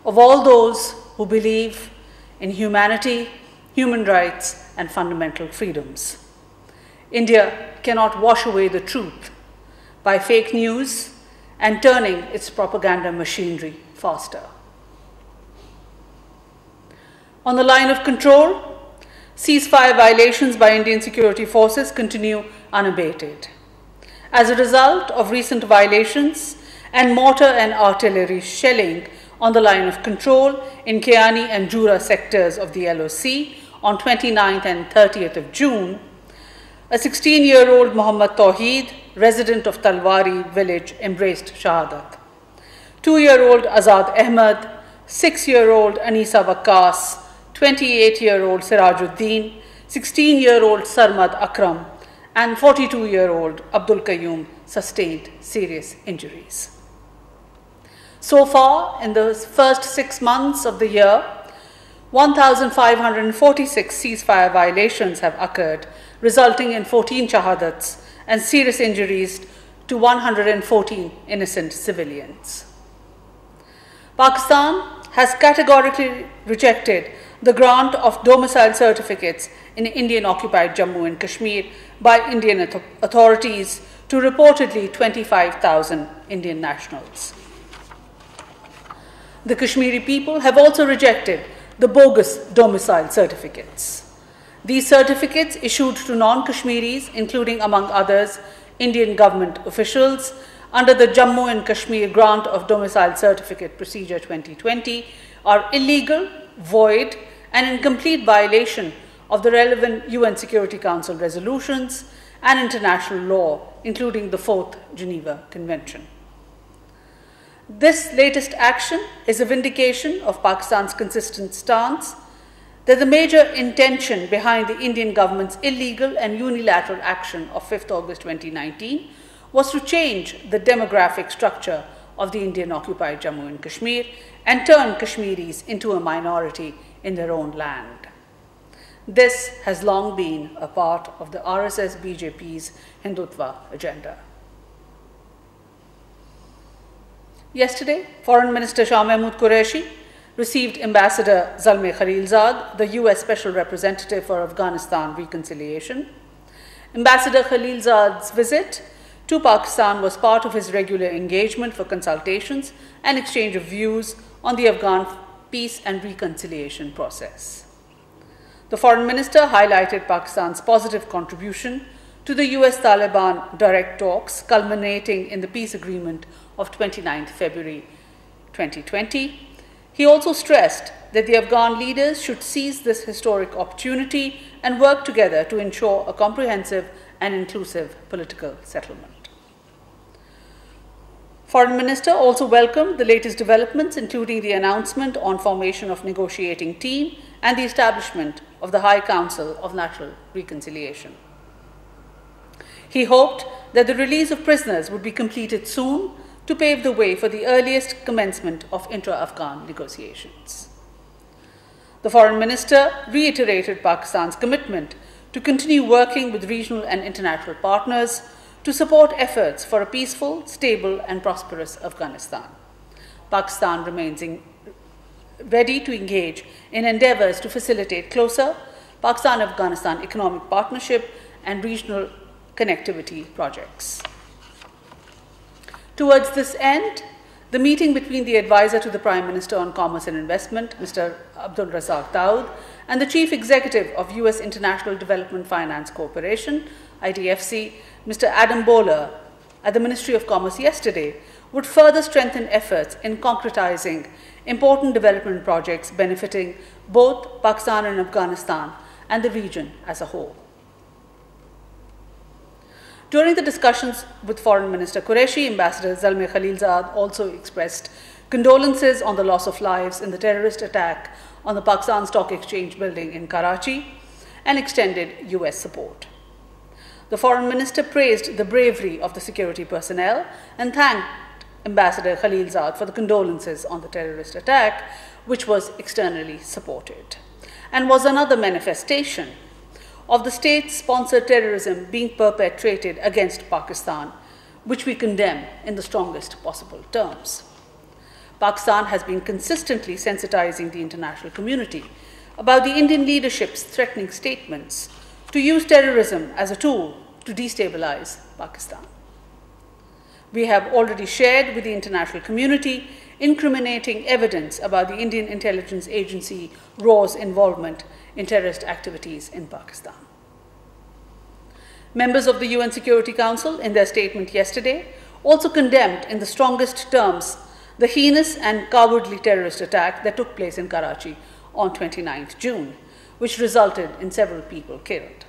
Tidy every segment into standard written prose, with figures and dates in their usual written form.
of all those who believe in humanity, human rights, and fundamental freedoms. India cannot wash away the truth by fake news and turning its propaganda machinery faster. On the line of control, ceasefire violations by Indian security forces continue unabated. As a result of recent violations and mortar and artillery shelling on the line of control in Kiani and Jura sectors of the LOC on 29th and 30th of June, a 16-year-old Muhammad Tawheed, resident of Talwari village, embraced Shahadat. 2-year-old Azad Ahmed, 6-year-old Anisa Waqas, 28-year-old Sirajuddin, 16-year-old Sarmad Akram, and 42-year-old Abdul Qayyum sustained serious injuries. So far, in the first 6 months of the year, 1,546 ceasefire violations have occurred, resulting in 14 shahadats and serious injuries to 114 innocent civilians. Pakistan has categorically rejected the grant of domicile certificates in Indian-occupied Jammu and Kashmir by Indian authorities to reportedly 25,000 Indian nationals. The Kashmiri people have also rejected the bogus domicile certificates. These certificates issued to non-Kashmiris, including among others Indian government officials, under the Jammu and Kashmir Grant of Domicile Certificate Procedure 2020, are illegal, void, and in complete violation of the relevant UN Security Council resolutions and international law, including the 4th Geneva Convention. This latest action is a vindication of Pakistan's consistent stance that the major intention behind the Indian government's illegal and unilateral action of 5th August 2019 was to change the demographic structure of the Indian-occupied Jammu and Kashmir and turn Kashmiris into a minority in their own land. This has long been a part of the RSS-BJP's Hindutva agenda. Yesterday, Foreign Minister Shah Mahmood Qureshi received Ambassador Zalmay Khalilzad, the US Special Representative for Afghanistan Reconciliation. Ambassador Khalilzad's visit to Pakistan was part of his regular engagement for consultations and exchange of views on the Afghan peace and reconciliation process. The Foreign Minister highlighted Pakistan's positive contribution to the US-Taliban direct talks culminating in the peace agreement of 29 February 2020. He also stressed that the Afghan leaders should seize this historic opportunity and work together to ensure a comprehensive and inclusive political settlement. Foreign Minister also welcomed the latest developments, including the announcement on formation of negotiating team and the establishment of the High Council of National Reconciliation. He hoped that the release of prisoners would be completed soon to pave the way for the earliest commencement of intra-Afghan negotiations. The Foreign Minister reiterated Pakistan's commitment to continue working with regional and international partners to support efforts for a peaceful, stable, and prosperous Afghanistan. Pakistan remains ready to engage in endeavors to facilitate closer Pakistan-Afghanistan economic partnership and regional connectivity projects. Towards this end, the meeting between the advisor to the Prime Minister on Commerce and Investment, Mr. Abdul Razak Daud, and the Chief Executive of US International Development Finance Corporation, IDFC, Mr. Adam Bowler, at the Ministry of Commerce yesterday, would further strengthen efforts in concretizing important development projects benefiting both Pakistan and Afghanistan and the region as a whole. During the discussions with Foreign Minister Qureshi, Ambassador Zalmay Khalilzad also expressed condolences on the loss of lives in the terrorist attack on the Pakistan Stock Exchange building in Karachi and extended US support. The Foreign Minister praised the bravery of the security personnel and thanked Ambassador Khalilzad for the condolences on the terrorist attack, which was externally supported, and was another manifestation of the state-sponsored terrorism being perpetrated against Pakistan, which we condemn in the strongest possible terms. Pakistan has been consistently sensitizing the international community about the Indian leadership's threatening statements to use terrorism as a tool to destabilize Pakistan. We have already shared with the international community incriminating evidence about the Indian intelligence agency RAW's involvement in terrorist activities in Pakistan. Members of the UN Security Council, in their statement yesterday, also condemned in the strongest terms the heinous and cowardly terrorist attack that took place in Karachi on 29th June, which resulted in several people killed.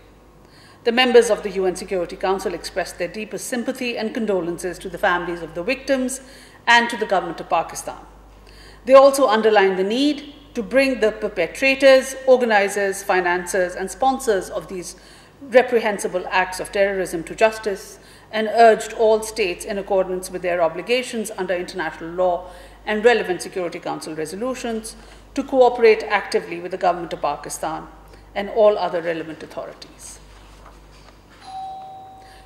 The members of the UN Security Council expressed their deepest sympathy and condolences to the families of the victims and to the government of Pakistan. They also underlined the need to bring the perpetrators, organizers, financiers, and sponsors of these reprehensible acts of terrorism to justice, and urged all states, in accordance with their obligations under international law and relevant Security Council resolutions, to cooperate actively with the government of Pakistan and all other relevant authorities.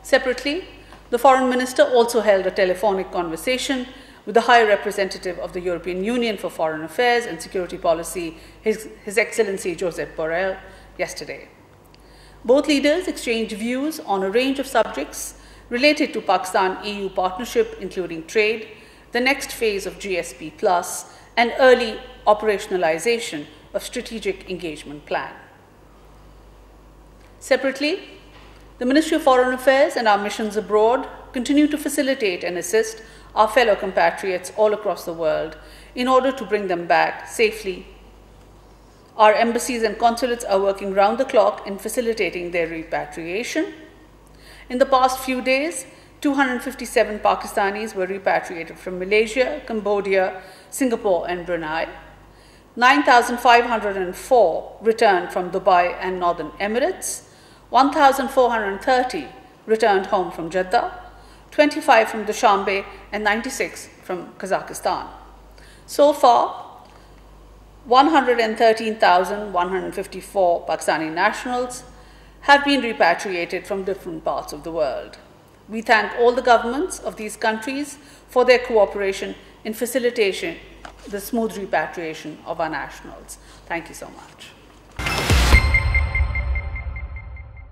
Separately, the Foreign Minister also held a telephonic conversation with the High Representative of the European Union for Foreign Affairs and Security Policy, His Excellency Josep Borrell, yesterday. Both leaders exchanged views on a range of subjects related to Pakistan-EU partnership, including trade, the next phase of GSP+, and early operationalization of Strategic Engagement Plan. Separately, the Ministry of Foreign Affairs and our missions abroad continue to facilitate and assist our fellow compatriots all across the world in order to bring them back safely. Our embassies and consulates are working round the clock in facilitating their repatriation. In the past few days, 257 Pakistanis were repatriated from Malaysia, Cambodia, Singapore, and Brunei. 9,504 returned from Dubai and Northern Emirates. 1,430 returned home from Jeddah, 25 from Dushanbe, and 96 from Kazakhstan. So far, 113,154 Pakistani nationals have been repatriated from different parts of the world. We thank all the governments of these countries for their cooperation in facilitating the smooth repatriation of our nationals. Thank you so much.